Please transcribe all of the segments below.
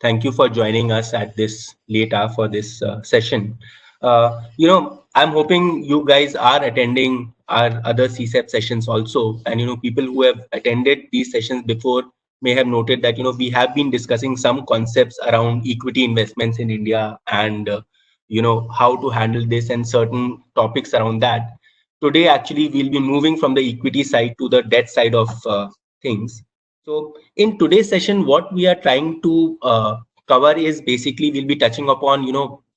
Thank you for joining us at this late hour for this session. I'm hoping you guys are attending our other CSEP sessions also. And, people who have attended these sessions before may have noted that, we have been discussing some concepts around equity investments in India and, how to handle this and certain topics around that. Today, actually, we'll be moving from the equity side to the debt side of things. So in today's session, what we are trying to cover is basically we'll be touching upon,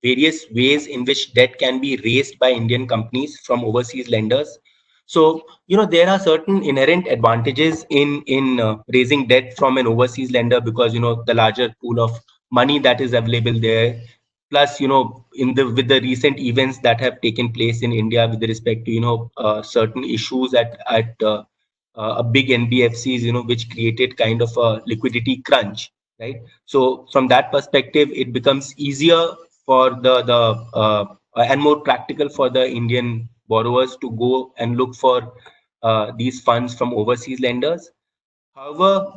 various ways in which debt can be raised by Indian companies from overseas lenders. So, there are certain inherent advantages in raising debt from an overseas lender because, the larger pool of money that is available there. Plus, in the with the recent events that have taken place in India with respect to, certain issues at a big NBFCs, which created kind of a liquidity crunch, right? So from that perspective, it becomes easier for the and more practical for the Indian borrowers to go and look for these funds from overseas lenders. However,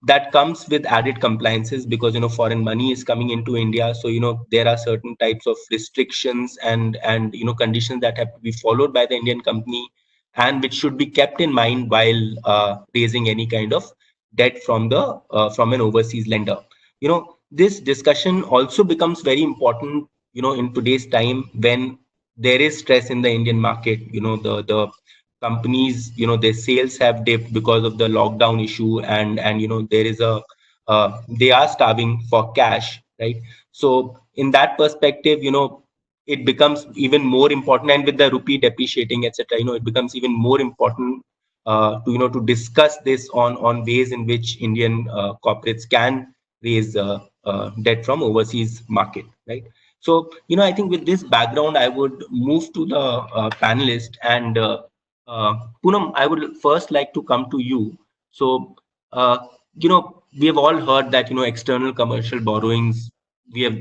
that comes with added compliances because foreign money is coming into India. So there are certain types of restrictions and conditions that have to be followed by the Indian company, and which should be kept in mind while raising any kind of debt from an overseas lender. This discussion also becomes very important. In today's time when there is stress in the Indian market. The companies, their sales have dipped because of the lockdown issue, and there is a they are starving for cash, right? So in that perspective, it becomes even more important, and with the rupee depreciating, etc., it becomes even more important to discuss this on ways in which Indian corporates can raise debt from overseas market, right? So I think with this background I would move to the panelist. And Poonam, I would first like to come to you. So, we have all heard that, external commercial borrowings, we have,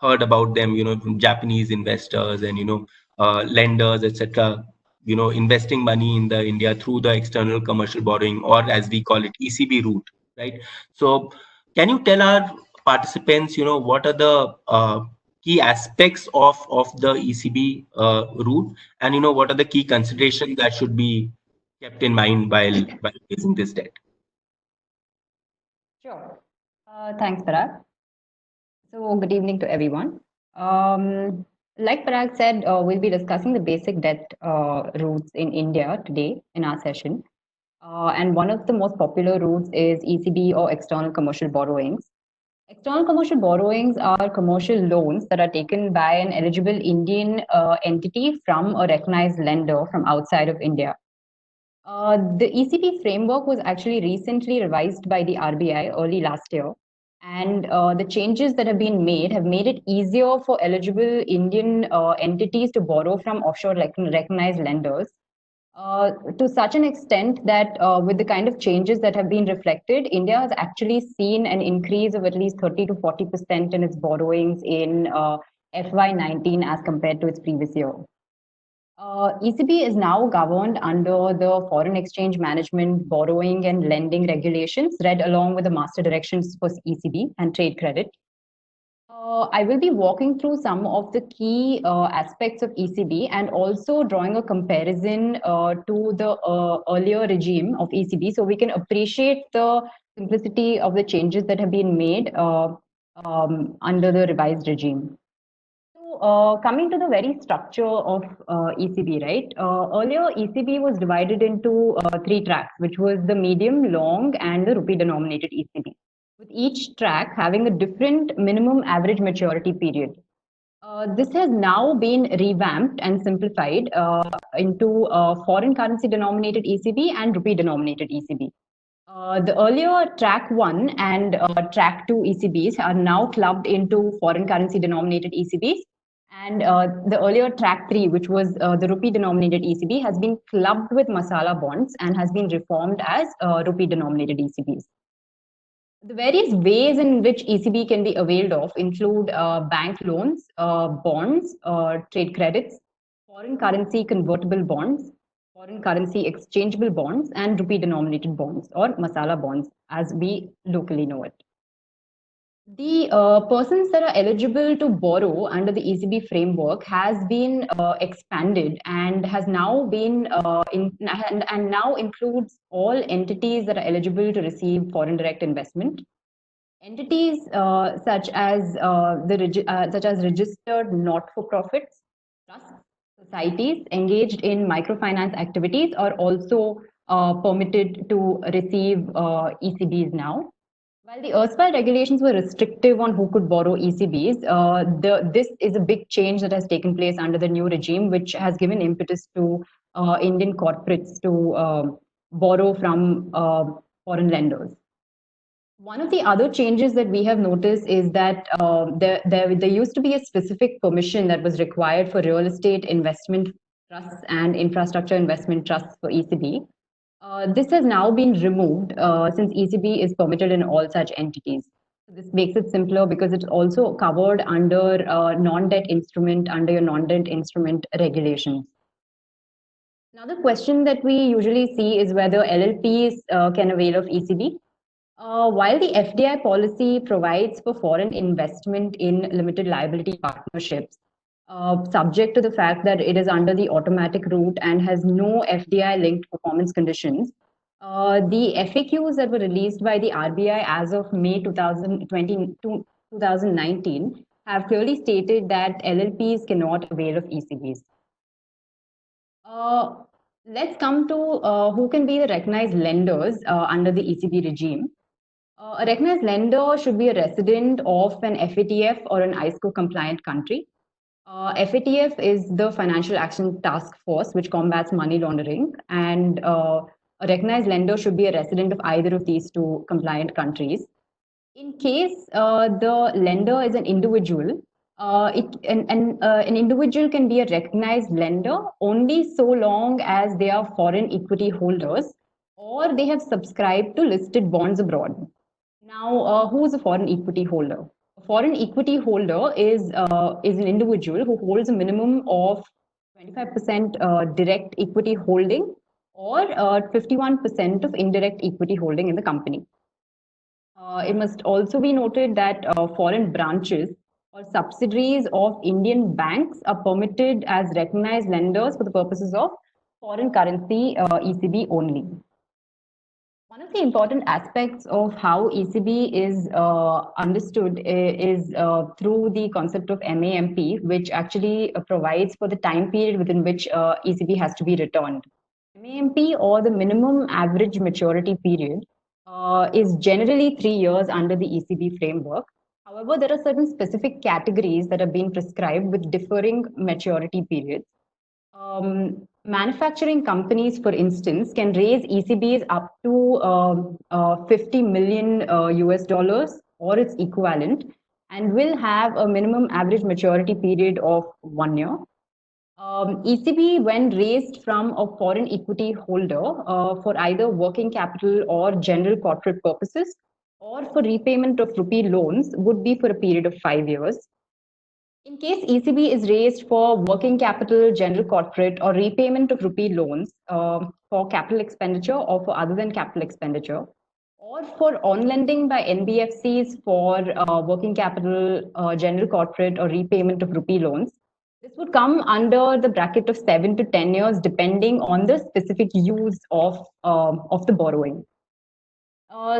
heard about them, from Japanese investors and, lenders, etc., investing money in the India through the external commercial borrowing, or as we call it, ECB route, right? So, can you tell our participants, what are the key aspects of the ECB route, and what are the key considerations that should be kept in mind while raising this debt? Sure. Thanks, Parag. So, good evening to everyone. Like Parag said, we'll be discussing the basic debt routes in India today in our session. And one of the most popular routes is ECB or external commercial borrowings. External commercial borrowings are commercial loans that are taken by an eligible Indian entity from a recognized lender from outside of India. The ECB framework was actually recently revised by the RBI early last year. And the changes that have made it easier for eligible Indian entities to borrow from offshore recognized lenders to such an extent that with the kind of changes that have been reflected, India has actually seen an increase of at least 30 to 40% in its borrowings in FY19 as compared to its previous year. ECB is now governed under the Foreign Exchange Management, Borrowing and Lending Regulations, read along with the Master Directions for ECB and Trade Credit. I will be walking through some of the key aspects of ECB and also drawing a comparison to the earlier regime of ECB so we can appreciate the simplicity of the changes that have been made under the revised regime. Coming to the very structure of ECB, right? Earlier, ECB was divided into three tracks, which was the medium, long, and the rupee-denominated ECB, with each track having a different minimum average maturity period. This has now been revamped and simplified into foreign currency denominated ECB and rupee denominated ECB. The earlier track 1 and track 2 ECBs are now clubbed into foreign currency denominated ECBs. And the earlier track 3, which was the rupee denominated ECB, has been clubbed with masala bonds and has been reformed as rupee denominated ECBs. The various ways in which ECB can be availed of include bank loans, bonds, trade credits, foreign currency convertible bonds, foreign currency exchangeable bonds, and rupee denominated bonds or masala bonds as we locally know it. The persons that are eligible to borrow under the ECB framework has been expanded and has now been and now includes all entities that are eligible to receive foreign direct investment. Entities such as registered not-for-profits, trusts, societies engaged in microfinance activities are also permitted to receive ECBs now. While the erstwhile regulations were restrictive on who could borrow ECBs, this is a big change that has taken place under the new regime, which has given impetus to Indian corporates to borrow from foreign lenders. One of the other changes that we have noticed is that there used to be a specific permission that was required for real estate investment trusts and infrastructure investment trusts for ECB. This has now been removed since ECB is permitted in all such entities. This makes it simpler because it's also covered under non-debt instrument under your non-debt instrument regulations. Another question that we usually see is whether LLPs can avail of ECB. While the FDI policy provides for foreign investment in limited liability partnerships, subject to the fact that it is under the automatic route and has no FDI linked performance conditions, the FAQs that were released by the RBI as of May 2020 to 2019 have clearly stated that LLPs cannot avail of ECBs. Let's come to who can be the recognized lenders under the ECB regime. A recognized lender should be a resident of an FATF or an ISCO compliant country. FATF is the Financial Action Task Force, which combats money laundering, and a recognized lender should be a resident of either of these two compliant countries. In case the lender is an individual, an individual can be a recognized lender only so long as they are foreign equity holders or they have subscribed to listed bonds abroad. Now, who is a foreign equity holder? A foreign equity holder is an individual who holds a minimum of 25% direct equity holding or 51% of indirect equity holding in the company. It must also be noted that foreign branches or subsidiaries of Indian banks are permitted as recognized lenders for the purposes of foreign currency ECB only. One of the important aspects of how ECB is understood is through the concept of MAMP, which actually provides for the time period within which ECB has to be returned. MAMP, or the minimum average maturity period, is generally 3 years under the ECB framework. However, there are certain specific categories that have been prescribed with differing maturity periods. Manufacturing companies, for instance, can raise ECBs up to 50 million US dollars or its equivalent and will have a minimum average maturity period of 1 year. ECB, when raised from a foreign equity holder for either working capital or general corporate purposes or for repayment of rupee loans, would be for a period of 5 years. In case ECB is raised for working capital, general corporate, or repayment of rupee loans for capital expenditure or for other than capital expenditure, or for on lending by NBFCs for working capital, general corporate, or repayment of rupee loans, this would come under the bracket of 7 to 10 years, depending on the specific use of the borrowing.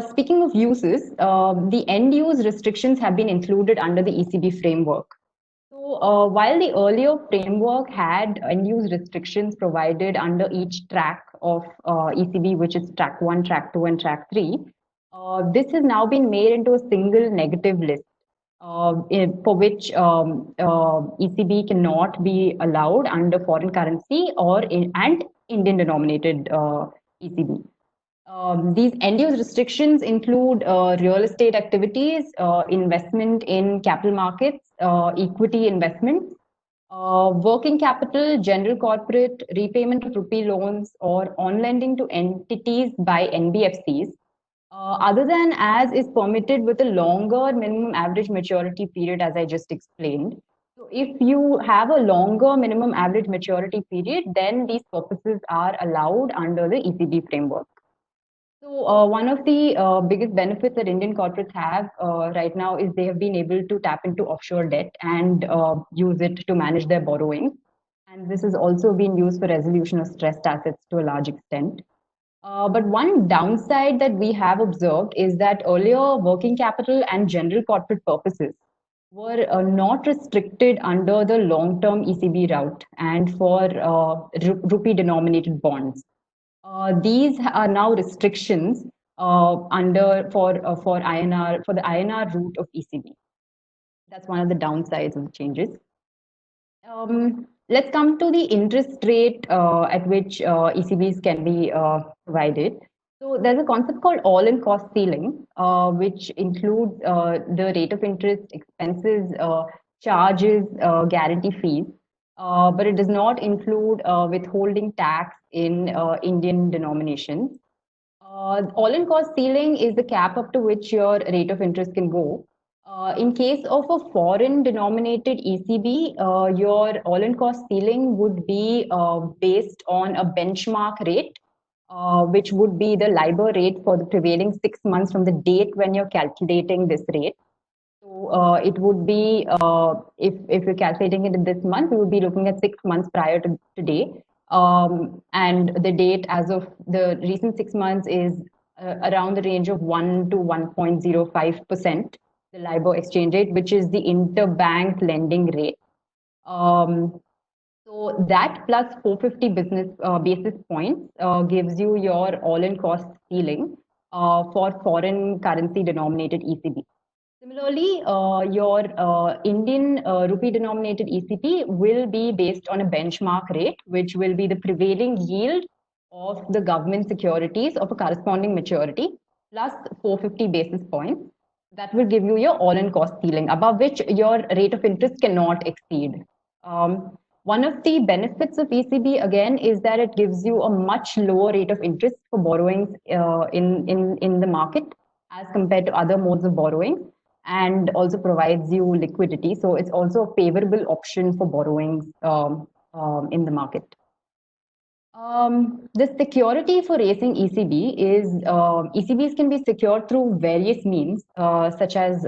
Speaking of uses, the end use restrictions have been included under the ECB framework. So while the earlier framework had end-use restrictions provided under each track of ECB, which is track 1, track 2, and track 3, this has now been made into a single negative list for which ECB cannot be allowed under foreign currency and Indian denominated ECB. These end-use restrictions include real estate activities, investment in capital markets, equity investments, working capital, general corporate, repayment of rupee loans, or on lending to entities by NBFCs, other than as is permitted with a longer minimum average maturity period, as I just explained. So if you have a longer minimum average maturity period, then these purposes are allowed under the ECB framework. So one of the biggest benefits that Indian corporates have right now is they have been able to tap into offshore debt and use it to manage their borrowing. And this has also been used for resolution of stressed assets to a large extent. But one downside that we have observed is that earlier working capital and general corporate purposes were not restricted under the long-term ECB route and for rupee-denominated bonds. These are now restrictions under for INR for the INR route of ECB. That's one of the downsides of the changes. Let's come to the interest rate at which ECBs can be provided. So there's a concept called all-in cost ceiling, which includes the rate of interest, expenses, charges, guarantee fees, but it does not include withholding tax in Indian denominations. All-in cost ceiling is the cap up to which your rate of interest can go. In case of a foreign denominated ECB, your all-in cost ceiling would be based on a benchmark rate, which would be the LIBOR rate for the prevailing 6 months from the date when you're calculating this rate. So it would be, if you're calculating it in this month, we would be looking at 6 months prior to today. And the date as of the recent 6 months is around the range of 1 to 1.05%, the LIBOR exchange rate, which is the interbank lending rate. So that plus 450 basis points gives you your all-in cost ceiling for foreign currency denominated ECB. Similarly, your Indian rupee denominated ECB will be based on a benchmark rate, which will be the prevailing yield of the government securities of a corresponding maturity plus 450 basis points. That will give you your all-in cost ceiling, above which your rate of interest cannot exceed. One of the benefits of ECB again is that it gives you a much lower rate of interest for borrowings in the market as compared to other modes of borrowing, and also provides you liquidity. So it's also a favorable option for borrowings in the market. The security for raising ECB is ECBs can be secured through various means, such as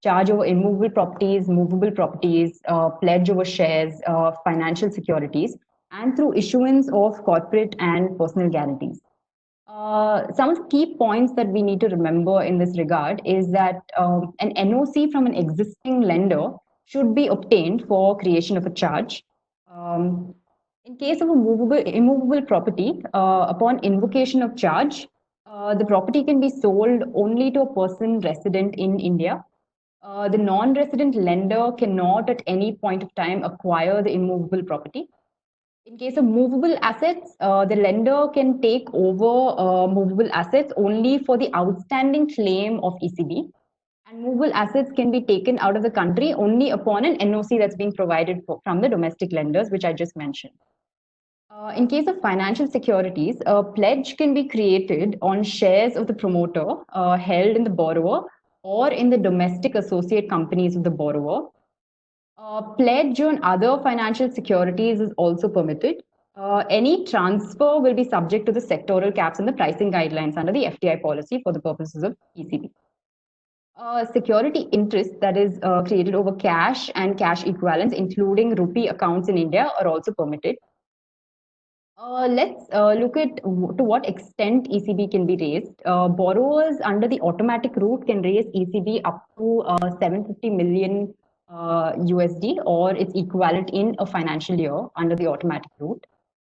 charge over immovable properties, movable properties, pledge over shares, financial securities, and through issuance of corporate and personal guarantees. Some of the key points that we need to remember in this regard is that an NOC from an existing lender should be obtained for creation of a charge. In case of a immovable property, upon invocation of charge, the property can be sold only to a person resident in India. The non-resident lender cannot at any point of time acquire the immovable property. In case of movable assets, the lender can take over movable assets only for the outstanding claim of ECB. And movable assets can be taken out of the country only upon an NOC that's being provided from the domestic lenders, which I just mentioned. In case of financial securities, a pledge can be created on shares of the promoter held in the borrower or in the domestic associate companies of the borrower. Pledge on other financial securities is also permitted. Any transfer will be subject to the sectoral caps and the pricing guidelines under the FDI policy for the purposes of ECB. Security interest that is created over cash and cash equivalents, including rupee accounts in India, are also permitted. Let's look at to what extent ECB can be raised. Borrowers under the automatic route can raise ECB up to 750 million USD or its equivalent in a financial year under the automatic route.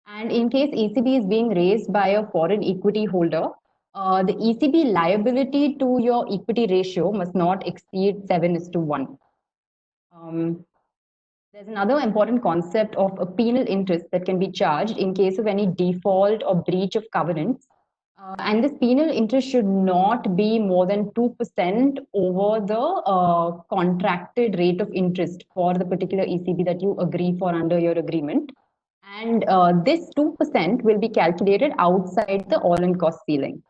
And in case ECB is being raised by a foreign equity holder, the ECB liability to your equity ratio must not exceed 7:1. There's another important concept of a penal interest that can be charged in case of any default or breach of covenants. And this penal interest should not be more than 2% over the contracted rate of interest for the particular ECB that you agree for under your agreement. And this 2% will be calculated outside the all-in cost ceiling.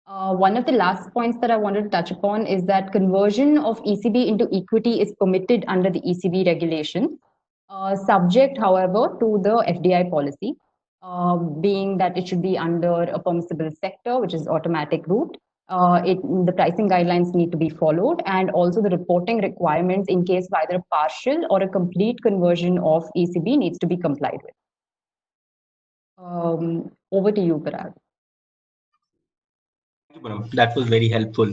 One of the last points that I wanted to touch upon is that conversion of ECB into equity is permitted under the ECB regulation, subject, however, to the FDI policy. being that it should be under a permissible sector, which is automatic route. The pricing guidelines need to be followed, and also the reporting requirements in case of either a partial or a complete conversion of ECB needs to be complied with. Over to you, Parag. That was very helpful.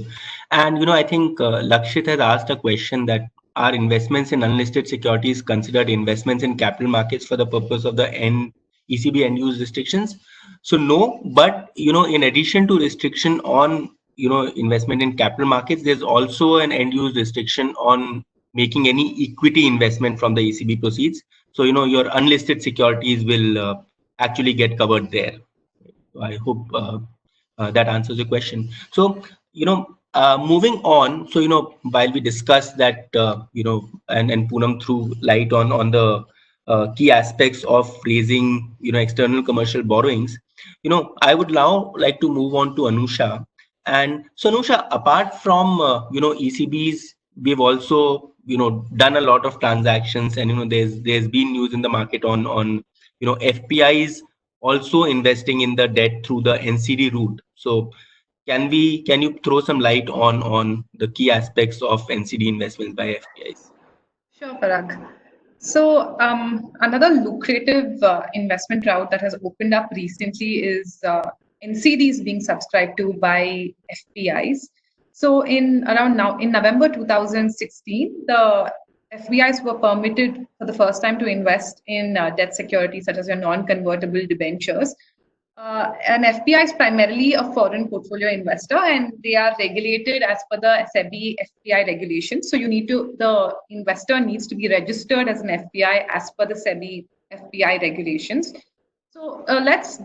And I think Lakshit has asked a question that are investments in unlisted securities considered investments in capital markets for the purpose of the ECB end use restrictions? So no, but in addition to restriction on investment in capital markets, there's also an end use restriction on making any equity investment from the ECB proceeds. So your unlisted securities will actually get covered there. I hope that answers your question. So, moving on. So, while we discuss that, and Poonam threw light on the key aspects of raising, external commercial borrowings, I would now like to move on to Anusha. And so, Anusha, apart from, ECBs, we've also, done a lot of transactions, and, there's been news in the market on FPIs also investing in the debt through the NCD route. So can you throw some light on the key aspects of NCD investments by FPIs? Sure, Parag. So another lucrative investment route that has opened up recently is NCDs being subscribed to by FPIs. So in November 2016, the FPIs were permitted for the first time to invest in debt securities such as your non-convertible debentures. An FPI is primarily a foreign portfolio investor, and they are regulated as per the SEBI FPI regulations. So the investor needs to be registered as an FPI as per the SEBI FPI regulations. So let's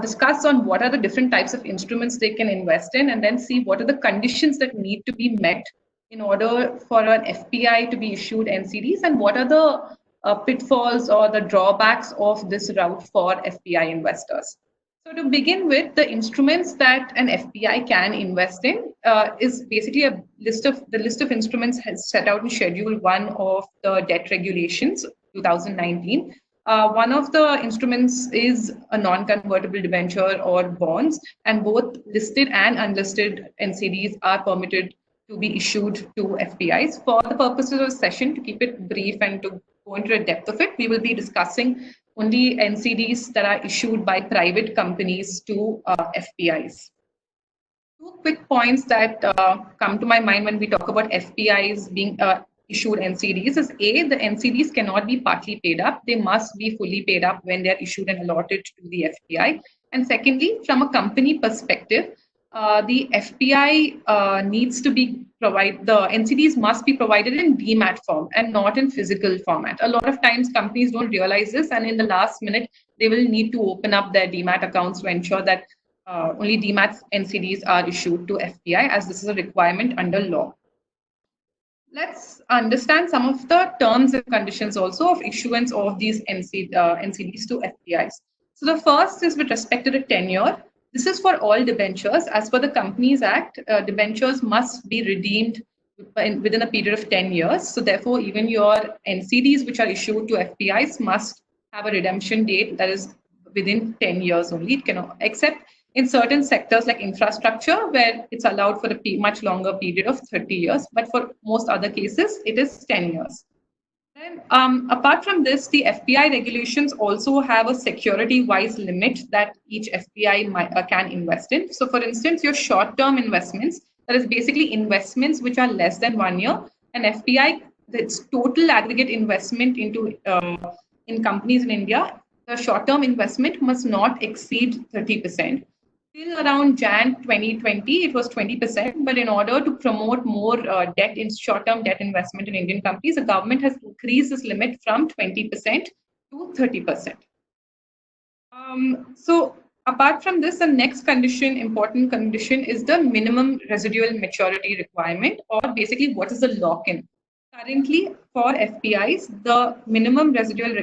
discuss on what are the different types of instruments they can invest in, and then see what are the conditions that need to be met in order for an FPI to be issued NCDs, and what are the pitfalls or the drawbacks of this route for FPI investors. So to begin with, the instruments that an FPI can invest in is basically the list of instruments has set out in Schedule 1 of the Debt Regulations 2019. One of the instruments is a non-convertible debenture or bonds, and both listed and unlisted NCDs are permitted to be issued to FPIs. For the purposes of the session, to keep it brief and to go into the depth of it, we will be discussing only NCDs that are issued by private companies to FPIs. Two quick points that come to my mind when we talk about FPIs being issued NCDs is A, the NCDs cannot be partly paid up. They must be fully paid up when they're issued and allotted to the FPI. And secondly, from a company perspective, the FPI needs to be the NCDs must be provided in DMAT form and not in physical format. A lot of times companies don't realize this, and in the last minute, they will need to open up their DMAT accounts to ensure that only DMAT NCDs are issued to FPI, as this is a requirement under law. Let's understand some of the terms and conditions also of issuance of these NCDs to FPIs. So the first is with respect to the tenure. This is for all debentures. As per the Companies Act, debentures must be redeemed within a period of 10 years. So therefore, even your NCDs which are issued to FPIs must have a redemption date that is within 10 years only. It cannot, except in certain sectors like infrastructure, where it's allowed for a much longer period of 30 years. But for most other cases, it is 10 years. And apart from this, the FPI regulations also have a security-wise limit that each FPI can invest in. So for instance, your short-term investments, that is basically investments which are less than 1 year, an FPI, its total aggregate investment into in companies in India, the short-term investment must not exceed 30%. Till around Jan 2020, it was 20%, but in order to promote more short-term debt investment in Indian companies, the government has increased this limit from 20% to 30%. So apart from this, the next important condition is the minimum residual maturity requirement, or basically what is the lock-in. Currently, for FPIs, the minimum residual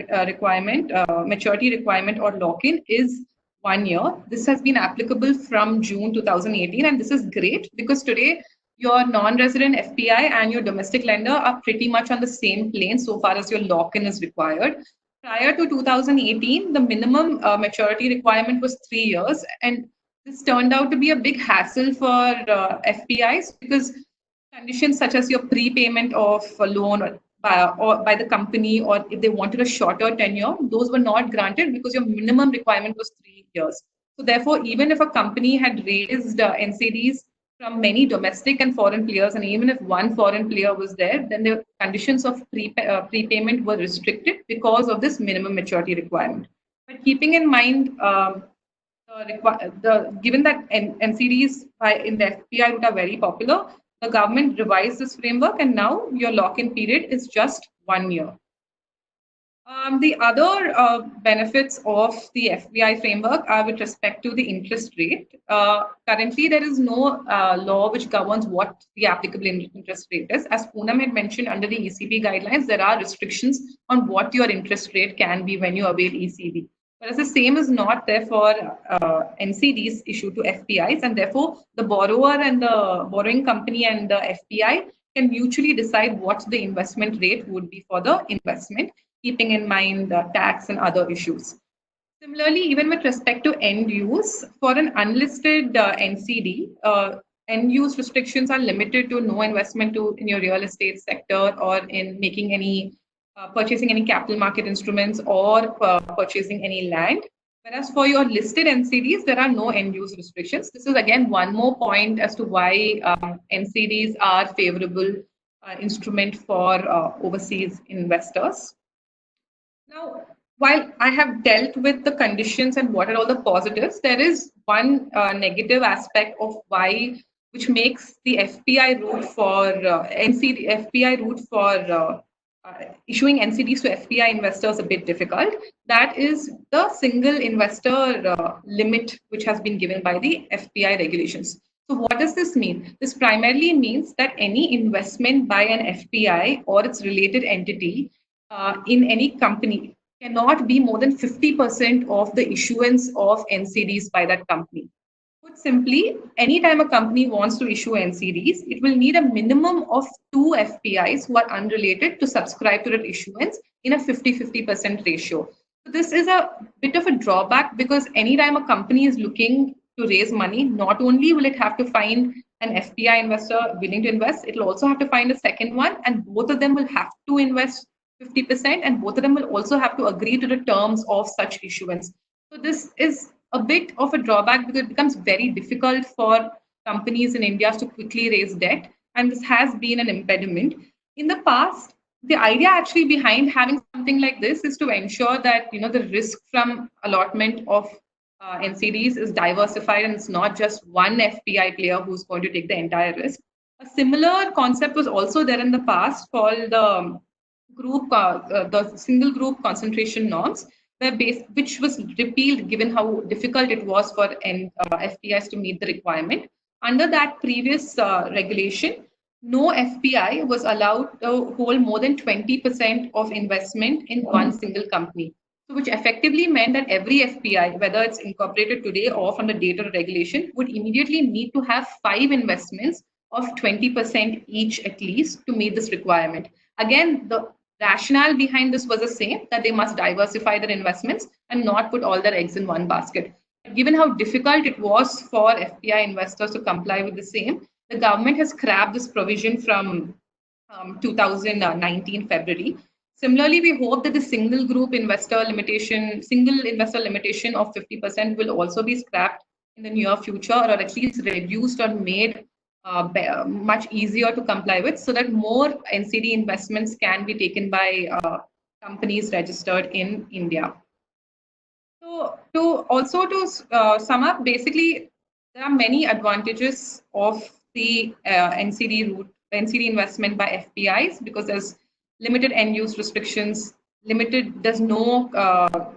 maturity requirement or lock-in is 1 year. This has been applicable from June 2018, and this is great because today your non-resident FPI and your domestic lender are pretty much on the same plane so far as your lock-in is required. Prior to 2018, the minimum maturity requirement was 3 years, and this turned out to be a big hassle for FPIs because conditions such as your prepayment of a loan or by the company, or if they wanted a shorter tenure, those were not granted because your minimum requirement was 3 years. So therefore, even if a company had raised NCDs from many domestic and foreign players, and even if one foreign player was there, then the conditions of prepayment were restricted because of this minimum maturity requirement. But keeping in mind given that NCDs in the FPI route are very popular, the government revised this framework, and now your lock-in period is just 1 year. The other benefits of the FPI framework are with respect to the interest rate. Currently, there is no law which governs what the applicable interest rate is. As Poonam had mentioned, under the ECB guidelines, there are restrictions on what your interest rate can be when you avail ECB. Whereas the same is not there for NCDs issued to FPIs, and therefore the borrower and the borrowing company and the FPI can mutually decide what the investment rate would be for the investment, keeping in mind the tax and other issues. Similarly, even with respect to end use, for an unlisted NCD, end use restrictions are limited to no investment in your real estate sector or in making any purchasing any capital market instruments or purchasing any land. Whereas for your listed NCDs, there are no end use restrictions. This is again one more point as to why NCDs are favorable instrument for overseas investors. Now, while I have dealt with the conditions and what are all the positives, there is one negative aspect of why, which makes the FPI route for FPI route for issuing NCDs to FPI investors a bit difficult. That is the single investor limit, which has been given by the FPI regulations. So what does this mean? This primarily means that any investment by an FPI or its related entity in any company cannot be more than 50% of the issuance of NCDs by that company. Put simply, anytime a company wants to issue NCDs, it will need a minimum of 2 FPIs who are unrelated to subscribe to that issuance in a 50-50% ratio. So this is a bit of a drawback because anytime a company is looking to raise money, not only will it have to find an FPI investor willing to invest, it will also have to find a second one, and both of them will have to invest 50%, and both of them will also have to agree to the terms of such issuance. So this is a bit of a drawback because it becomes very difficult for companies in India to quickly raise debt, and this has been an impediment. In the past, the idea actually behind having something like this is to ensure that the risk from allotment of NCDs is diversified and it's not just one FPI player who's going to take the entire risk. A similar concept was also there in the past called the single group concentration norms, which was repealed given how difficult it was for FPIs to meet the requirement. Under that previous regulation, no FPI was allowed to hold more than 20% of investment in one single company. So which effectively meant that every FPI, whether it's incorporated today or from the date of regulation, would immediately need to have 5 investments of 20% each at least to meet this requirement. Again, the rationale behind this was the same, that they must diversify their investments and not put all their eggs in one basket. But given how difficult it was for FPI investors to comply with the same, the government has scrapped this provision from 2019 February. Similarly, we hope that the single investor limitation of 50% will also be scrapped in the near future, or at least reduced or made much easier to comply with, so that more NCD investments can be taken by companies registered in India. So to sum up, basically, there are many advantages of the NCD route, NCD investment by FPIs, because there's limited end-use restrictions, there's no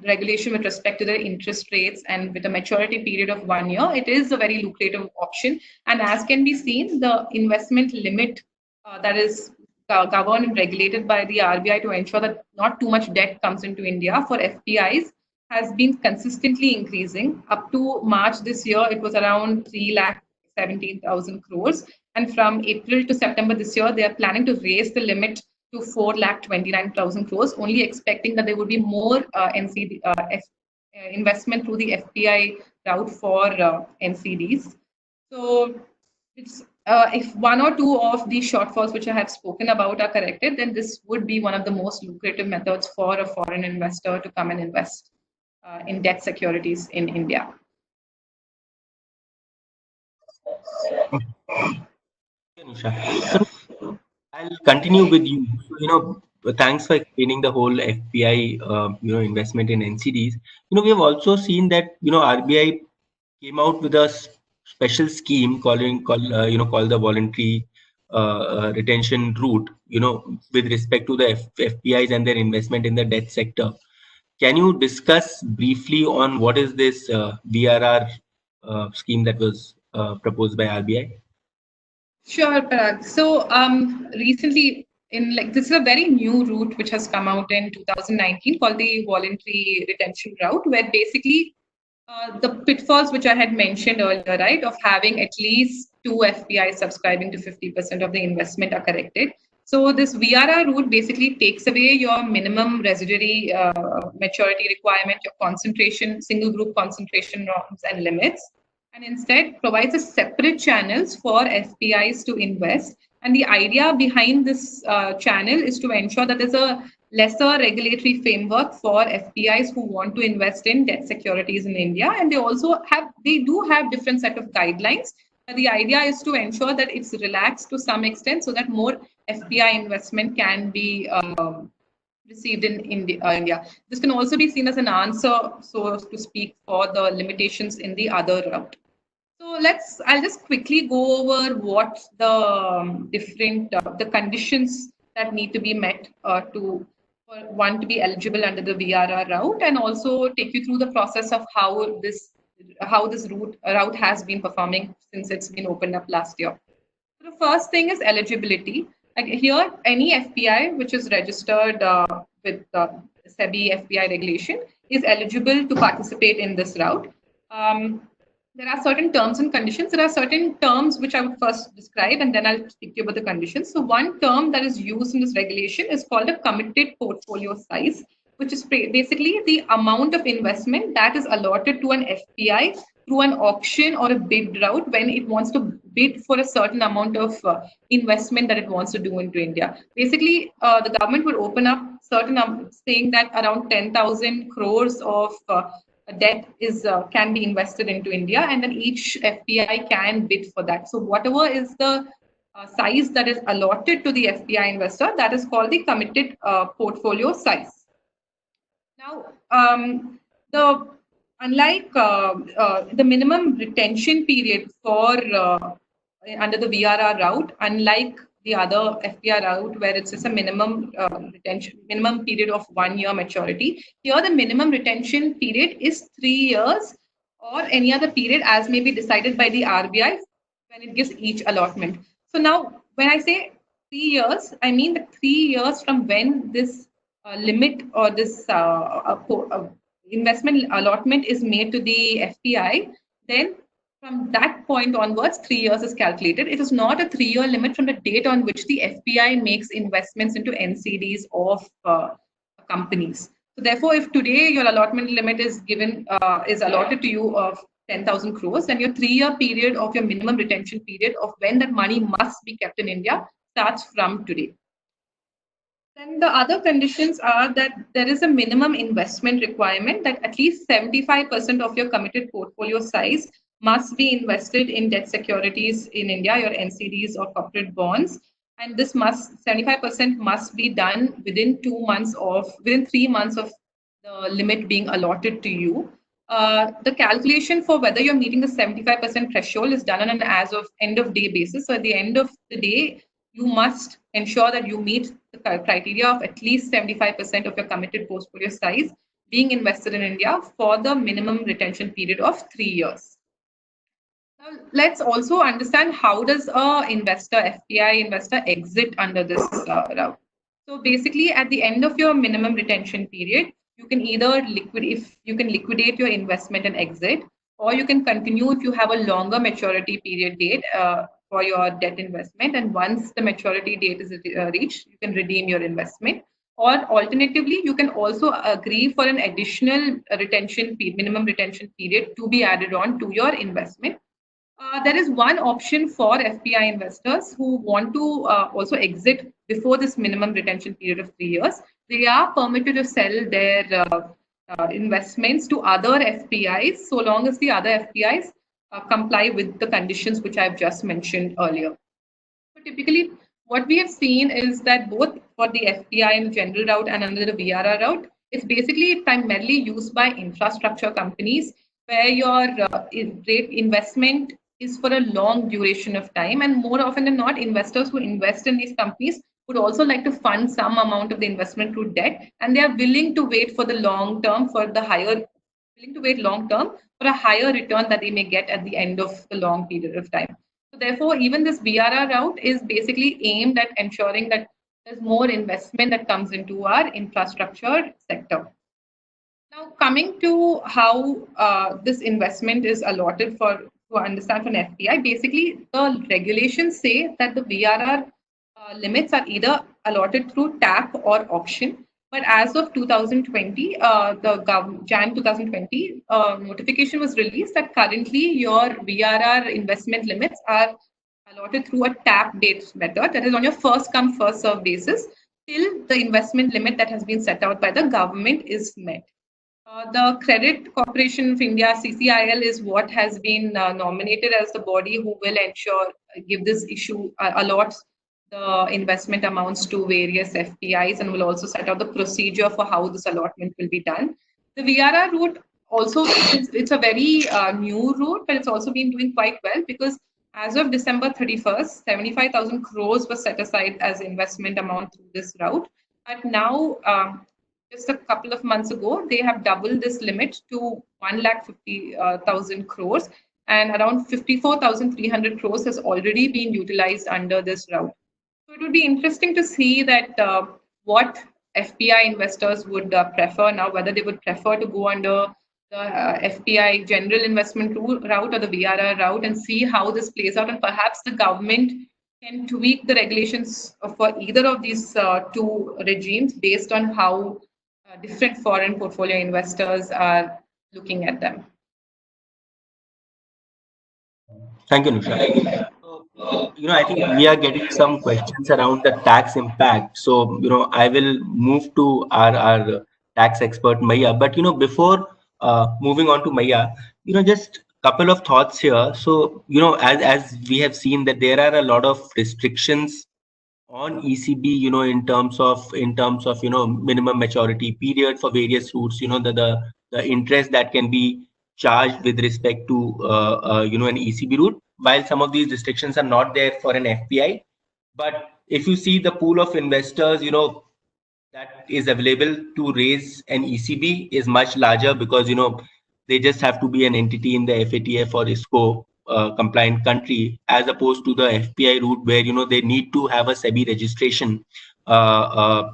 regulation with respect to the interest rates, and with a maturity period of 1 year, it is a very lucrative option. And as can be seen, the investment limit that is governed and regulated by the RBI to ensure that not too much debt comes into India for FPIs has been consistently increasing. Up to March this year, it was around 3,17,000 crores. And from April to September this year, they are planning to raise the limit to 4,29,000 crores, only expecting that there would be more NCD investment through the FPI route for NCDs. So it's if one or two of these shortfalls which I have spoken about are corrected, then this would be one of the most lucrative methods for a foreign investor to come and invest in debt securities in India. Anusha. So I'll continue with you. Thanks for explaining the whole FPI, investment in NCDs. We have also seen that, RBI came out with a special scheme called the voluntary retention route, with respect to the FPIs and their investment in the debt sector. Can you discuss briefly on what is this VRR scheme that was proposed by RBI? Sure, Parag. So recently, this is a very new route which has come out in 2019 called the voluntary retention route, where basically the pitfalls which I had mentioned earlier, right, of having at least two FPIs subscribing to 50% of the investment are corrected. So this VRR route basically takes away your minimum residuary maturity requirement, your concentration, single group concentration norms and limits, and instead provides a separate channels for FPIs to invest. And the idea behind this channel is to ensure that there's a lesser regulatory framework for FPIs who want to invest in debt securities in India. And they do have different set of guidelines. But the idea is to ensure that it's relaxed to some extent so that more FPI investment can be received in India. This can also be seen as an answer, so to speak, for the limitations in the other route. So I'll just quickly go over what the different the conditions that need to be met for one to be eligible under the VRR route, and also take you through the process of how this route has been performing since it's been opened up last year. So the first thing is eligibility. Like here, any FPI which is registered with SEBI FPI regulation is eligible to participate in this route. There are certain terms and conditions. There are certain terms which I would first describe, and then I'll speak to you about the conditions. So one term that is used in this regulation is called a committed portfolio size, which is basically the amount of investment that is allotted to an FPI through an auction or a bid route when it wants to bid for a certain amount of investment that it wants to do into India. Basically, the government would open up certain saying that around 10,000 crores of debt can be invested into India, and then each FPI can bid for that. So whatever is the size that is allotted to the FPI investor, that is called the committed portfolio size. Now, unlike the minimum retention period for under the VRR route, unlike the other FPI route where it's just a minimum period of 1 year maturity, here the minimum retention period is 3 years or any other period as may be decided by the RBI when it gives each allotment. So now, when I say 3 years, I mean the 3 years from when this limit or this investment allotment is made to the FPI, then from that point onwards, 3 years is calculated. It is not a 3-year limit from the date on which the FPI makes investments into NCDs of companies. So therefore, if today your allotment limit is allotted to you of 10,000 crores, then your 3-year period of your minimum retention period of when that money must be kept in India starts from today. Then the other conditions are that there is a minimum investment requirement that at least 75% of your committed portfolio size must be invested in debt securities in India, your NCDs or corporate bonds. And this 75% must be done within 3 months of the limit being allotted to you. The calculation for whether you're meeting the 75% threshold is done on an as of end of day basis. So at the end of the day, you must ensure that you meet the criteria of at least 75% of your committed portfolio size being invested in India for the minimum retention period of 3 years. Now, let's also understand how does FPI investor exit under this route. So basically, at the end of your minimum retention period, you can either liquidate your investment and exit, or you can continue if you have a longer maturity period date for your debt investment, and once the maturity date is reached, you can redeem your investment. Or alternatively, you can also agree for an additional minimum retention period to be added on to your investment. There is one option for FPI investors who want to also exit before this minimum retention period of 3 years. They are permitted to sell their investments to other FPIs so long as the other FPIs comply with the conditions which I've just mentioned earlier. So typically, what we have seen is that both for the FPI and the general route and under the VRR route, it's basically primarily used by infrastructure companies where your rate investment is for a long duration of time. And more often than not, investors who invest in these companies would also like to fund some amount of the investment through debt, and they are willing to wait for the long term for the higher willing to wait long term for a higher return that they may get at the end of the long period of time. So therefore, even this VRR route is basically aimed at ensuring that there's more investment that comes into our infrastructure sector. Now, coming to how this investment is allotted to understand for an FPI, basically the regulations say that the VRR limits are either allotted through tap or auction. But as of 2020, Jan 2020 notification was released that currently your VRR investment limits are allotted through a tap date method, that is on your first come first serve basis till the investment limit that has been set out by the government is met. The Credit Corporation of India, CCIL, is what has been nominated as the body who will give this issue, allots the investment amounts to various FPIs, and will also set out the procedure for how this allotment will be done. The VRR route also, it's a very new route, but it's also been doing quite well because as of December 31st, 75,000 crores was set aside as investment amount through this route. But now, just a couple of months ago, they have doubled this limit to 1,50,000 crores, and around 54,300 crores has already been utilized under this route. So it would be interesting to see that what FPI investors would prefer now, whether they would prefer to go under the FPI general investment route or the VRR route, and see how this plays out. And perhaps the government can tweak the regulations for either of these two regimes based on how different foreign portfolio investors are looking at them. Thank you, Nusha. I think we are getting some questions around the tax impact. So, I will move to our tax expert, Maya. But, before moving on to Maya, just couple of thoughts here. So, as we have seen that there are a lot of restrictions on ECB, in terms of minimum maturity period for various routes, the interest that can be charged with respect to an ECB route, while some of these restrictions are not there for an FPI. But if you see the pool of investors, that is available to raise an ECB is much larger, because they just have to be an entity in the FATF or ISCO compliant country, as opposed to the FPI route where they need to have a SEBI registration as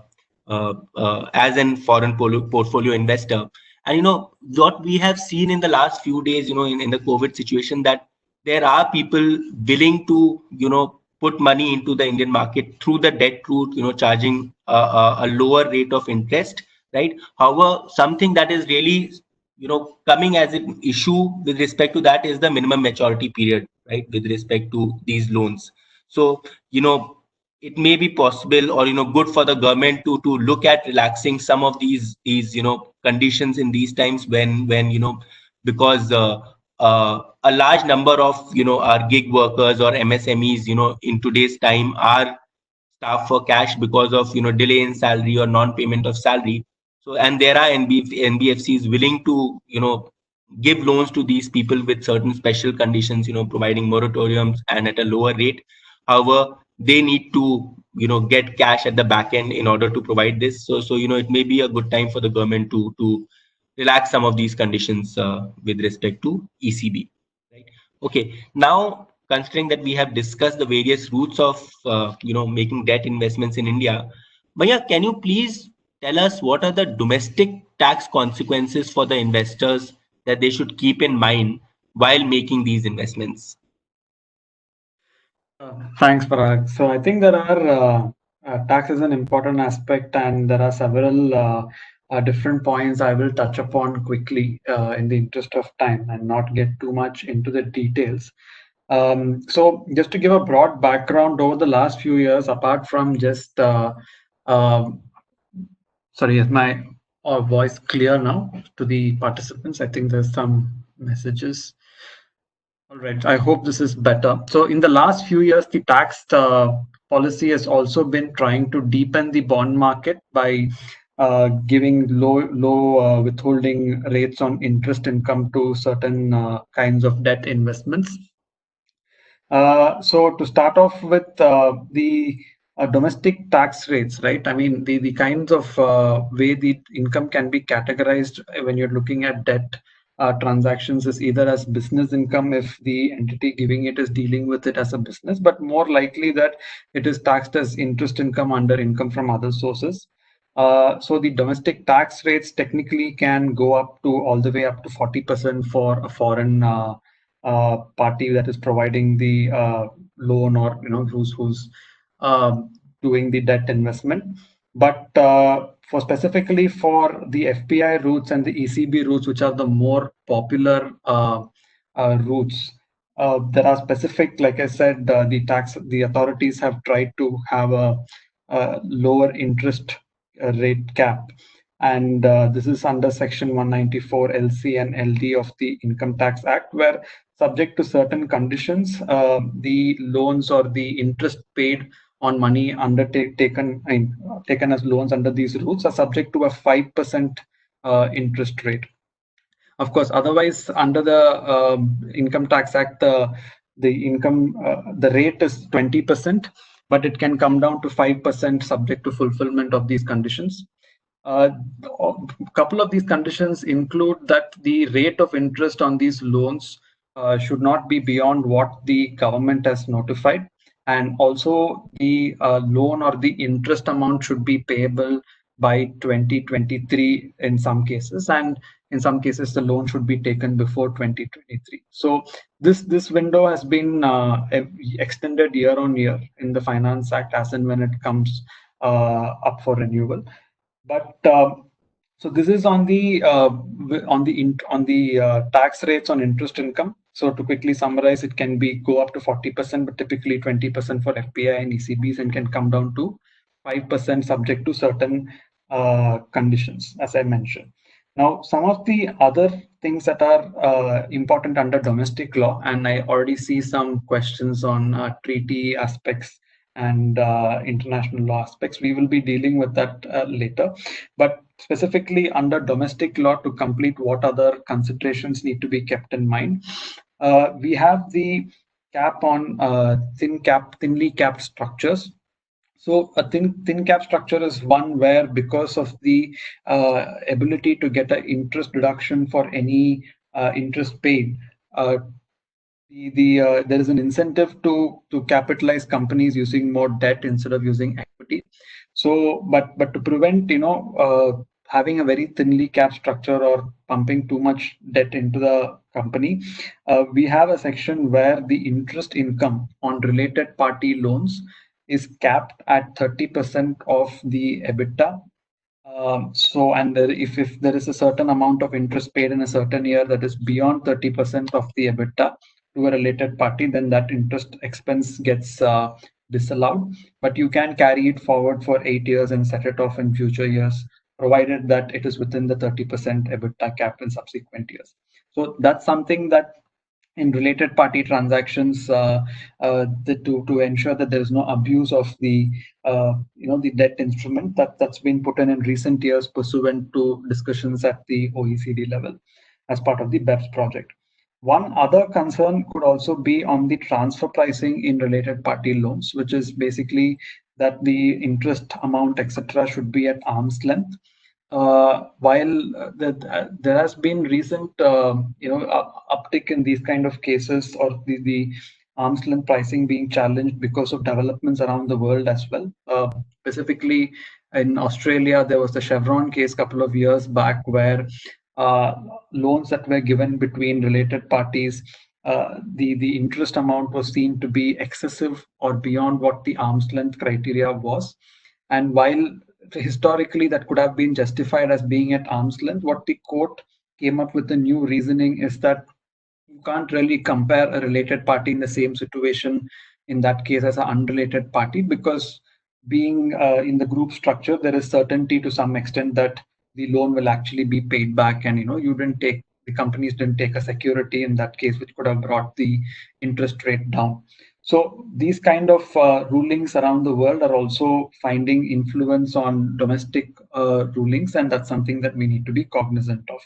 an foreign portfolio investor. And what we have seen in the last few days, in the COVID situation, that there are people willing to put money into the Indian market through the debt route, charging a lower rate of interest, right? However, something that is really coming as an issue with respect to that is the minimum maturity period, right, with respect to these loans. So it may be possible or good for the government to look at relaxing some of these conditions in these times when because a large number of our gig workers or MSMEs in today's time are staffed for cash because of delay in salary or non-payment of salary. So, and there are NBFCs willing to give loans to these people with certain special conditions, providing moratoriums and at a lower rate. However, they need to get cash at the back end in order to provide this. So it may be a good time for the government to relax some of these conditions with respect to ECB. Right? Okay. Now, considering that we have discussed the various routes of making debt investments in India, Maya, can you please tell us what are the domestic tax consequences for the investors that they should keep in mind while making these investments? Thanks, Parag. So I think there are tax is an important aspect, and there are several different points I will touch upon quickly in the interest of time and not get too much into the details. So just to give a broad background, over the last few years, apart from just um sorry, is my voice clear now to the participants? I think there's some messages. All right, I hope this is better. So in the last few years, the tax policy has also been trying to deepen the bond market by giving low withholding rates on interest income to certain kinds of debt investments. So to start off with the domestic tax rates, right? I mean, the kinds of way the income can be categorized when you're looking at debt transactions is either as business income if the entity giving it is dealing with it as a business, but more likely that it is taxed as interest income under income from other sources. So the domestic tax rates technically can go up to all the way up to 40% for a foreign party that is providing the loan, or who's doing the debt investment. But for specifically for the FPI routes and the ECB routes, which are the more popular routes, there are specific, like I said, the authorities have tried to have a lower interest rate cap, and this is under Section 194 LC and LD of the Income Tax Act, where subject to certain conditions, the loans or the interest paid on money taken as loans under these routes are subject to a 5% interest rate. Of course, otherwise, under the Income Tax Act, the rate is 20%, but it can come down to 5% subject to fulfillment of these conditions. A couple of these conditions include that the rate of interest on these loans should not be beyond what the government has notified, and also the loan or the interest amount should be payable by 2023 in some cases, and in some cases the loan should be taken before 2023. So this window has been extended year on year in the Finance Act as and when it comes up for renewal. But so this is on the tax rates on interest income. So to quickly summarize, it can be go up to 40%, but typically 20% for FPI and ECBs, and can come down to 5% subject to certain conditions, as I mentioned. Now, some of the other things that are important under domestic law, and I already see some questions on treaty aspects and international law aspects. We will be dealing with that later. But specifically under domestic law, to complete what other considerations need to be kept in mind, we have the cap on thinly capped structures. So a thin cap structure is one where, because of the ability to get an interest deduction for any interest paid, there is an incentive to capitalize companies using more debt instead of using equity. So, but to prevent having a very thinly capped structure or pumping too much debt into the company, we have a section where the interest income on related party loans is capped at 30% of the EBITDA. And if there is a certain amount of interest paid in a certain year that is beyond 30% of the EBITDA to a related party, then that interest expense gets disallowed. But you can carry it forward for 8 years and set it off in future years, provided that it is within the 30% EBITDA cap in subsequent years. So that's something that in related party transactions to ensure that there is no abuse of the the debt instrument that's been put in recent years pursuant to discussions at the OECD level as part of the BEPS project. One other concern could also be on the transfer pricing in related party loans, which is basically that the interest amount, etc., should be at arm's length. While there has been recent uptick in these kind of cases, or the arm's length pricing being challenged because of developments around the world as well. Specifically in Australia, there was the Chevron case a couple of years back, where loans that were given between related parties the interest amount was seen to be excessive or beyond what the arm's length criteria was. And while historically that could have been justified as being at arm's length, what the court came up with a new reasoning is that you can't really compare a related party in the same situation in that case as an unrelated party, because being in the group structure, there is certainty to some extent that the loan will actually be paid back, and the companies didn't take a security in that case, which could have brought the interest rate down. So these kind of rulings around the world are also finding influence on domestic rulings, and that's something that we need to be cognizant of.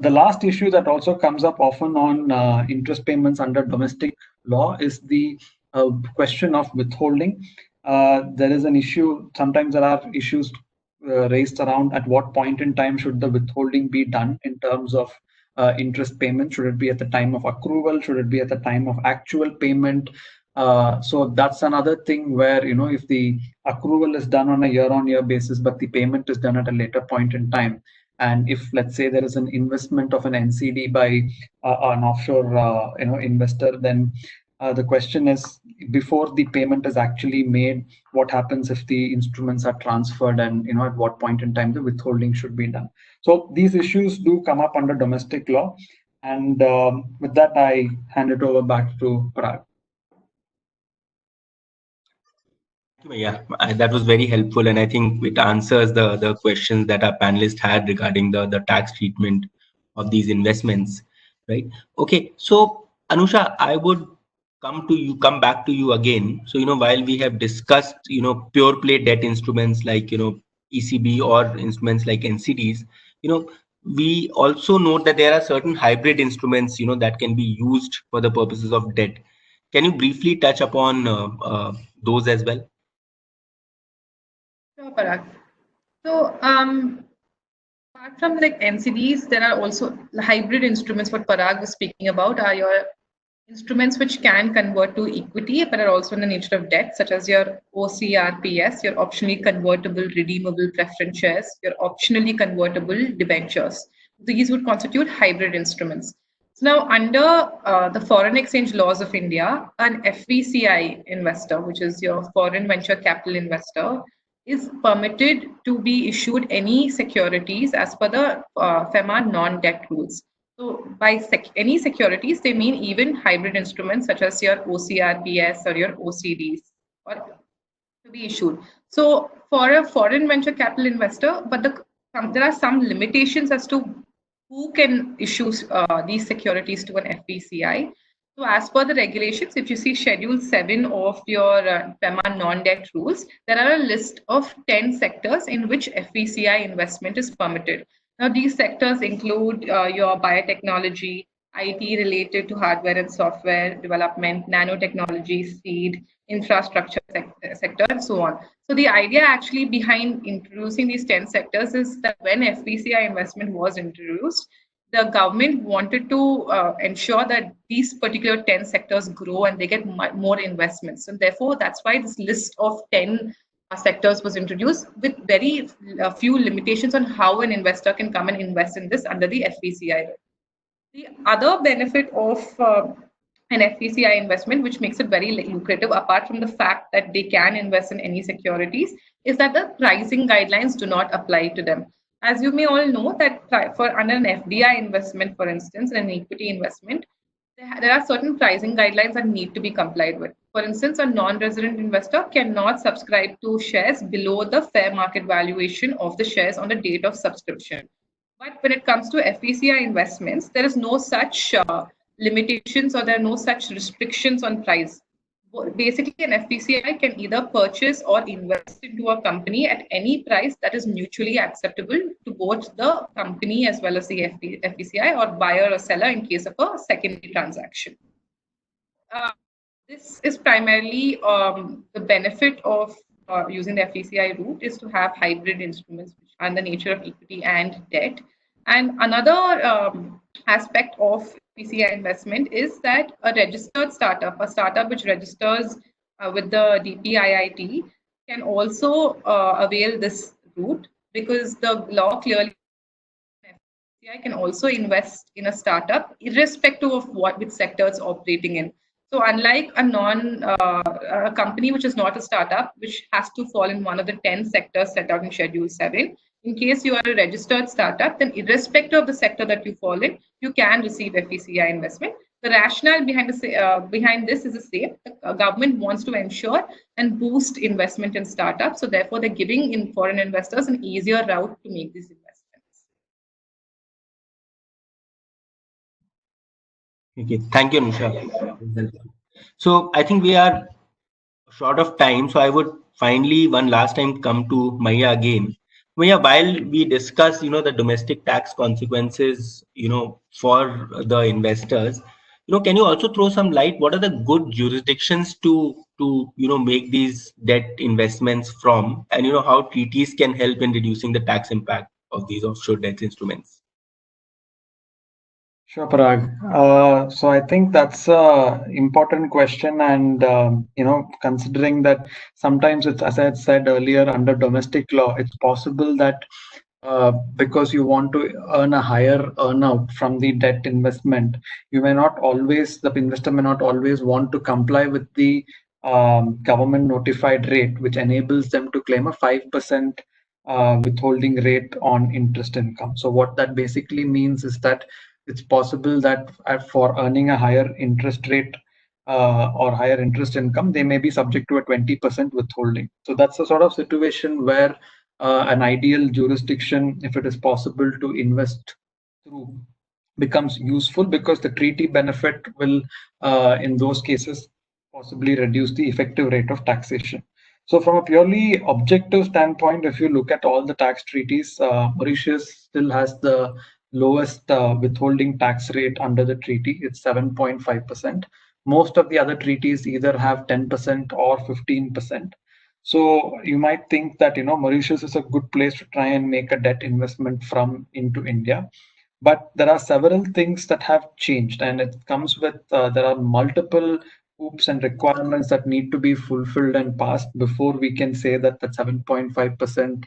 The last issue that also comes up often on interest payments under domestic law is the question of withholding. There is an issue, sometimes there are issues raised around at what point in time should the withholding be done in terms of interest payment. Should it be at the time of accrual? Should it be at the time of actual payment? So that's another thing where, if the accrual is done on a year-on-year basis, but the payment is done at a later point in time, and if, let's say, there is an investment of an NCD by an offshore, investor, then the question is, before the payment is actually made, what happens if the instruments are transferred, and at what point in time the withholding should be done. So these issues do come up under domestic law, and with that, I hand it over back to Parag. Yeah, that was very helpful, and I think it answers the questions that our panelists had regarding the tax treatment of these investments, right? Okay, so Anusha, I would come back to you again. So while we have discussed pure play debt instruments like ECB or instruments like NCDs, we also note that there are certain hybrid instruments that can be used for the purposes of debt. Can you briefly touch upon those as well? Sure, Parag. So, apart from like NCDs, there are also hybrid instruments. What Parag was speaking about are your instruments which can convert to equity, but are also in the nature of debt, such as your OCRPS, your optionally convertible redeemable preference shares, your optionally convertible debentures. These would constitute hybrid instruments. So now, under the foreign exchange laws of India, an FVCI investor, which is your foreign venture capital investor, is permitted to be issued any securities as per the FEMA non-debt rules. So by any securities, they mean even hybrid instruments such as your OCRPS or your OCDs or to be issued. So for a foreign venture capital investor, but there are some limitations as to who can issue these securities to an FVCI. So as per the regulations, if you see Schedule 7 of your FEMA non-debt rules, there are a list of 10 sectors in which FVCI investment is permitted. Now, these sectors include your biotechnology, IT related to hardware and software development, nanotechnology, seed, infrastructure sector, and so on. So the idea actually behind introducing these 10 sectors is that when FVCI investment was introduced, the government wanted to ensure that these particular 10 sectors grow and they get more investments. And therefore, that's why this list of 10 sectors was introduced with very few limitations on how an investor can come and invest in this under the FVCI. The other benefit of an FVCI investment, which makes it very lucrative, apart from the fact that they can invest in any securities, is that the pricing guidelines do not apply to them. As you may all know, that for under an FDI investment, for instance, an equity investment, there are certain pricing guidelines that need to be complied with. For instance, a non-resident investor cannot subscribe to shares below the fair market valuation of the shares on the date of subscription. But when it comes to FVCI investments, there is no such limitations or there are no such restrictions on price. Basically, an FVCI can either purchase or invest into a company at any price that is mutually acceptable to both the company as well as the FVCI, or buyer or seller in case of a secondary transaction. This is primarily the benefit of using the FVCI route is to have hybrid instruments which are in the nature of equity and debt. And another aspect of FVCI investment is that a registered startup, a startup which registers with the DPIIT, can also avail this route, because the law clearly FPI can also invest in a startup, irrespective of which sector it's operating in. So unlike a company which is not a startup, which has to fall in one of the 10 sectors set out in Schedule 7, in case you are a registered startup, then irrespective of the sector that you fall in, you can receive FVCI investment. The rationale behind this is the same. The government wants to ensure and boost investment in startups. So therefore, they're giving in foreign investors an easier route to make these investments. Okay, thank you, Anusha. So I think we are short of time, so I would finally one last time come to Maya again. Maya, while we discuss, the domestic tax consequences, for the investors, can you also throw some light? What are the good jurisdictions to make these debt investments from, and how treaties can help in reducing the tax impact of these offshore debt instruments? Sure, Parag. So I think that's a important question, and considering that sometimes it's, as I had said earlier, under domestic law, it's possible that because you want to earn a higher earnout from the debt investment, the investor may not always want to comply with the government notified rate, which enables them to claim a 5% withholding rate on interest income. So what that basically means is that it's possible that for earning a higher interest rate or higher interest income, they may be subject to a 20% withholding. So that's a sort of situation where an ideal jurisdiction, if it is possible to invest through, becomes useful, because the treaty benefit will, in those cases, possibly reduce the effective rate of taxation. So from a purely objective standpoint, if you look at all the tax treaties, Mauritius still has the lowest withholding tax rate under the treaty. It's 7.5%. Most of the other treaties either have 10% or 15%. So you might think that Mauritius is a good place to try and make a debt investment from into India, but there are several things that have changed, and it comes with there are multiple hoops and requirements that need to be fulfilled and passed before we can say that the 7.5%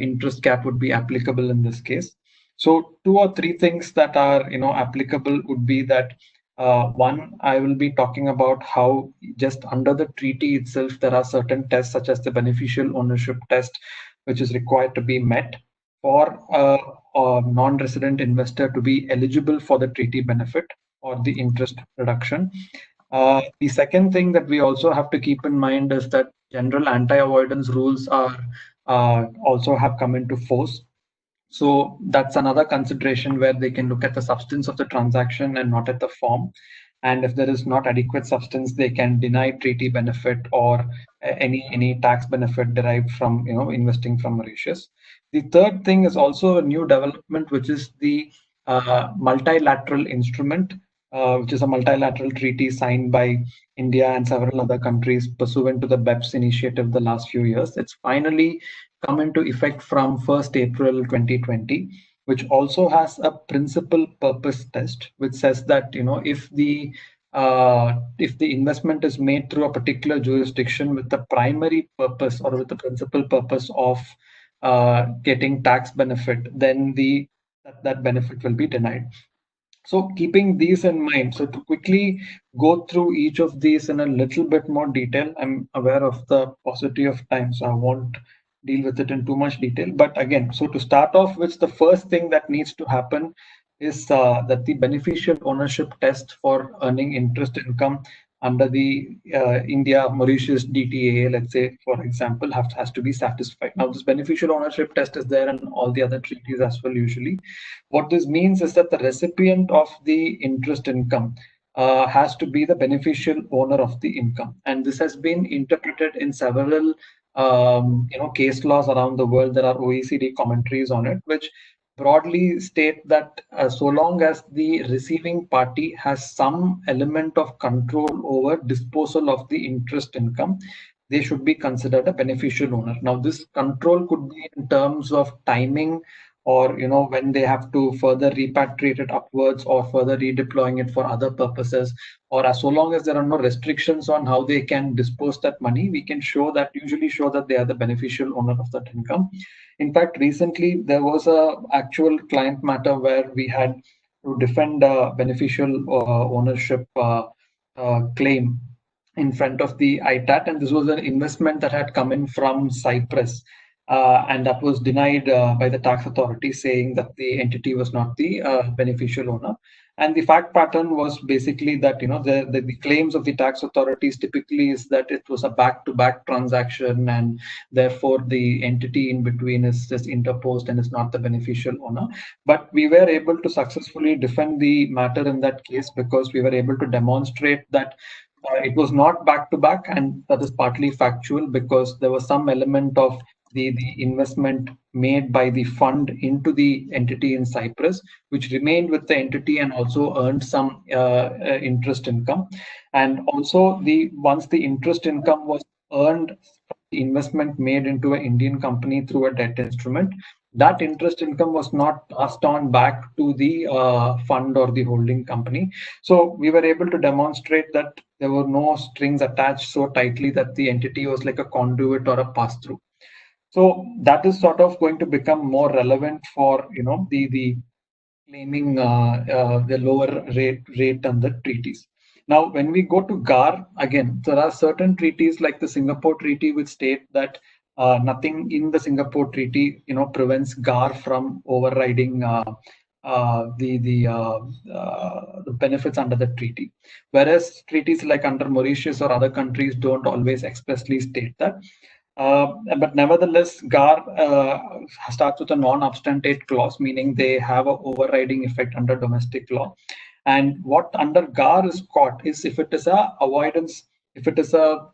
interest cap would be applicable in this case. So 2 or 3 things that are applicable would be that one, I will be talking about how just under the treaty itself there are certain tests, such as the beneficial ownership test, which is required to be met for a non-resident investor to be eligible for the treaty benefit or the interest reduction. The second thing that we also have to keep in mind is that general anti-avoidance rules are also have come into force. So that's another consideration where they can look at the substance of the transaction and not at the form. And if there is not adequate substance, they can deny treaty benefit or any tax benefit derived from investing from Mauritius. The third thing is also a new development, which is the multilateral instrument, which is a multilateral treaty signed by India and several other countries pursuant to the BEPS initiative the last few years. It's finally come into effect from 1st April 2020, which also has a principal purpose test, which says that if the investment is made through a particular jurisdiction with the primary purpose or with the principal purpose of getting tax benefit, then that benefit will be denied. So keeping these in mind, so to quickly go through each of these in a little bit more detail, I'm aware of the paucity of time, so I won't deal with it in too much detail. But again, so to start off with, the first thing that needs to happen is that the beneficial ownership test for earning interest income under the India-Mauritius DTAA, let's say, for example, has to be satisfied. Now, this beneficial ownership test is there in all the other treaties as well, usually. What this means is that the recipient of the interest income has to be the beneficial owner of the income. And this has been interpreted in several case laws around the world. There are OECD commentaries on it, which broadly state that so long as the receiving party has some element of control over disposal of the interest income, they should be considered a beneficial owner. Now, this control could be in terms of timing or when they have to further repatriate it upwards or further redeploying it for other purposes, or as so long as there are no restrictions on how they can dispose that money, we can usually show that they are the beneficial owner of that income. In fact, recently there was a actual client matter where we had to defend a beneficial ownership claim in front of the ITAT, and this was an investment that had come in from Cyprus, and that was denied by the tax authority, saying that the entity was not the beneficial owner. And the fact pattern was basically that the claims of the tax authorities typically is that it was a back-to-back transaction, and therefore the entity in between is just interposed and is not the beneficial owner. But we were able to successfully defend the matter in that case because we were able to demonstrate that it was not back to back, and that is partly factual because there was some element of the investment made by the fund into the entity in Cyprus, which remained with the entity and also earned some interest income. And also, once the interest income was earned, investment made into an Indian company through a debt instrument, that interest income was not passed on back to the fund or the holding company. So we were able to demonstrate that there were no strings attached so tightly that the entity was like a conduit or a pass-through. So that is sort of going to become more relevant for the claiming the lower rate on the treaties. Now, when we go to GAR, again, there are certain treaties like the Singapore Treaty which state that nothing in the Singapore Treaty, prevents GAR from overriding the benefits under the treaty. Whereas treaties like under Mauritius or other countries don't always expressly state that. But nevertheless, GAR starts with a non-obstantate clause, meaning they have an overriding effect under domestic law. And what under GAR is caught is if it is a avoidance, if it is a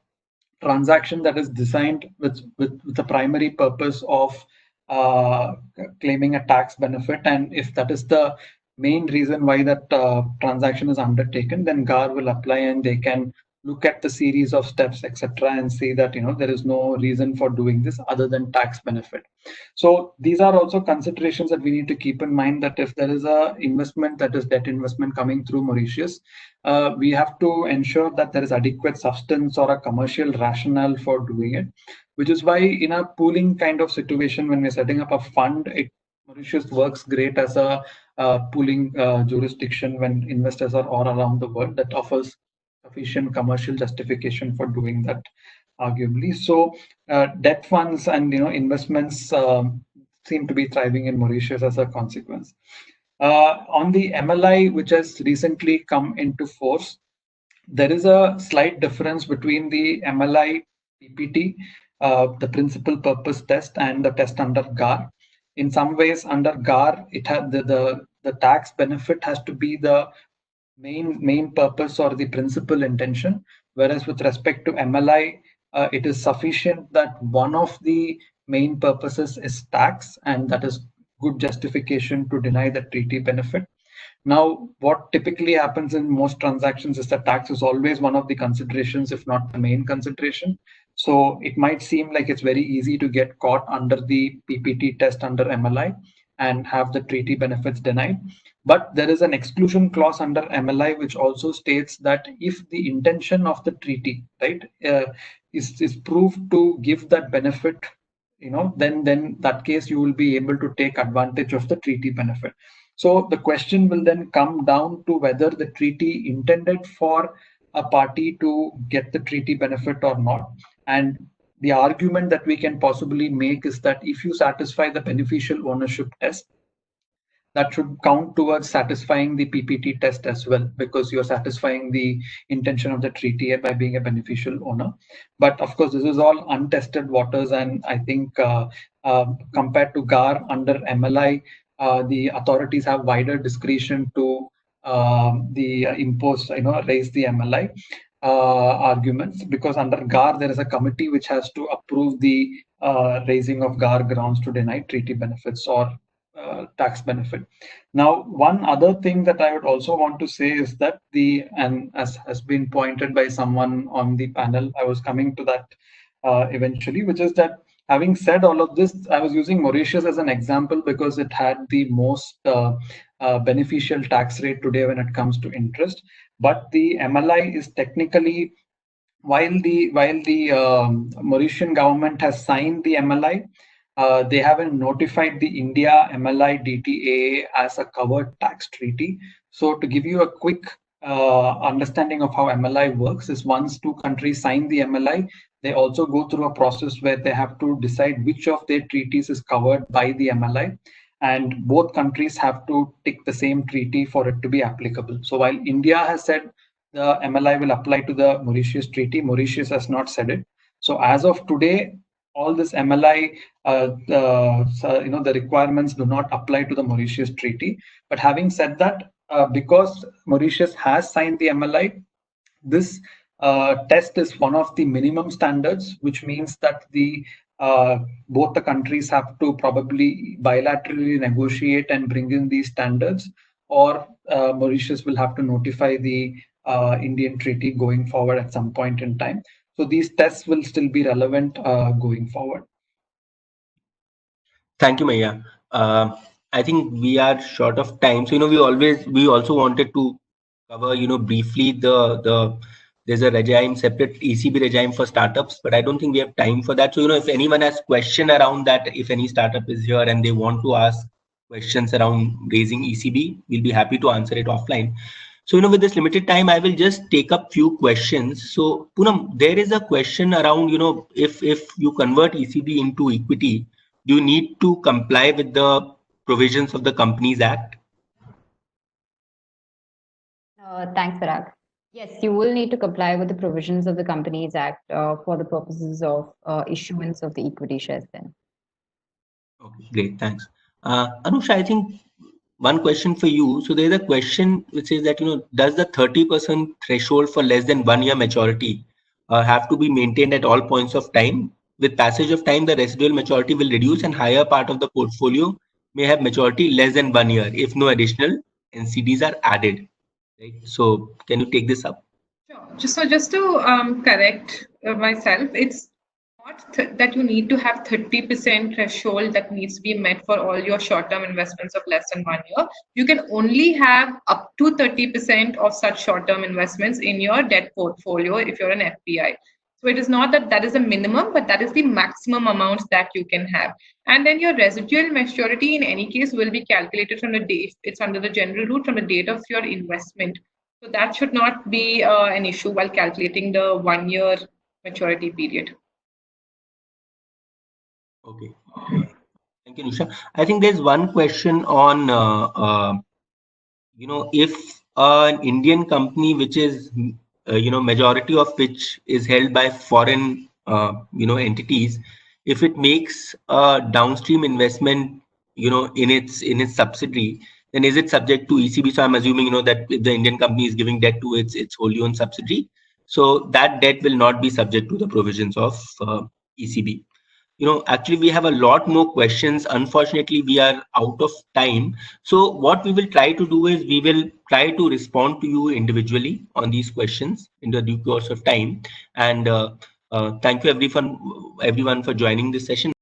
transaction that is designed with the primary purpose of claiming a tax benefit, and if that is the main reason why that transaction is undertaken, then GAR will apply and they can look at the series of steps, etc., and see that there is no reason for doing this other than tax benefit. So these are also considerations that we need to keep in mind, that if there is a investment that is debt investment coming through Mauritius, we have to ensure that there is adequate substance or a commercial rationale for doing it, which is why in a pooling kind of situation, when we're setting up a fund, Mauritius works great as a pooling jurisdiction when investors are all around the world. That offers sufficient commercial justification for doing that, arguably. So debt funds and investments seem to be thriving in Mauritius as a consequence. On the MLI, which has recently come into force, there is a slight difference between the MLI PPT, the principal purpose test, and the test under GAR. In some ways, under GAR, it had the tax benefit has to be the main purpose or the principal intention, whereas with respect to MLI, it is sufficient that one of the main purposes is tax, and that is good justification to deny the treaty benefit. Now, what typically happens in most transactions is that tax is always one of the considerations, if not the main consideration. So it might seem like it's very easy to get caught under the PPT test under MLI and have the treaty benefits denied. But there is an exclusion clause under MLI which also states that if the intention of the treaty, right, is proved to give that benefit, then that case you will be able to take advantage of the treaty benefit. So the question will then come down to whether the treaty intended for a party to get the treaty benefit or not. And the argument that we can possibly make is that if you satisfy the beneficial ownership test, that should count towards satisfying the PPT test as well, because you're satisfying the intention of the treaty by being a beneficial owner. But of course, this is all untested waters, and I think compared to GAR under MLI, the authorities have wider discretion to raise the MLI arguments, because under GAR there is a committee which has to approve the raising of GAR grounds to deny treaty benefits or tax benefit. Now, one other thing that I would also want to say is that and as has been pointed by someone on the panel, I was coming to that eventually, which is that Having said all of this, I was using Mauritius as an example because it had the most beneficial tax rate today when it comes to interest. But the MLI is technically, while the Mauritian government has signed the MLI, they haven't notified the India MLI DTA as a covered tax treaty. So to give you a quick understanding of how MLI works is once two countries sign the MLI, they also go through a process where they have to decide which of their treaties is covered by the MLI. And both countries have to tick the same treaty for it to be applicable. So while India has said the MLI will apply to the Mauritius treaty, Mauritius has not said it. So as of today, all this MLI, the requirements do not apply to the Mauritius treaty. But having said that, because Mauritius has signed the MLI, this test is one of the minimum standards, which means that both the countries have to probably bilaterally negotiate and bring in these standards, or Mauritius will have to notify the Indian treaty going forward at some point in time. So these tests will still be relevant going forward. Thank you, Maya. I think we are short of time, so we also wanted to cover briefly there's a regime, separate ECB regime for startups, but I don't think we have time for that. So if anyone has question around that, if any startup is here and they want to ask questions around raising ECB, we'll be happy to answer it offline. So with this limited time, I will just take up few questions. So Poonam, there is a question around if you convert ECB into equity, do you need to comply with the provisions of the Companies Act? Thanks, Parag. Yes, you will need to comply with the provisions of the Companies Act for the purposes of issuance of the equity shares then. Okay, great, thanks. Anusha, I think one question for you. So there's a question which says that, does the 30% threshold for less than 1 year maturity have to be maintained at all points of time? With passage of time, the residual maturity will reduce and higher part of the portfolio may have maturity less than 1 year if no additional NCDs are added. Right? So can you take this up? Sure. Just to correct myself, it's not that you need to have 30% threshold that needs to be met for all your short-term investments of less than 1 year. You can only have up to 30% of such short-term investments in your debt portfolio if you're an FPI. So it is not that is the minimum, but that is the maximum amount that you can have. And then your residual maturity in any case will be calculated from the date, it's under the general rule, from the date of your investment. So that should not be an issue while calculating the 1 year maturity period. Okay. Thank you, Nisha. I think there's one question on, if an Indian company which is, majority of which is held by foreign, entities, if it makes a downstream investment, in its subsidiary, then is it subject to ECB? So I'm assuming, that if the Indian company is giving debt to its wholly owned subsidiary, so that debt will not be subject to the provisions of ECB. Actually, we have a lot more questions. Unfortunately, we are out of time. So what we will try to do is we will try to respond to you individually on these questions in the due course of time. And thank you everyone for joining this session.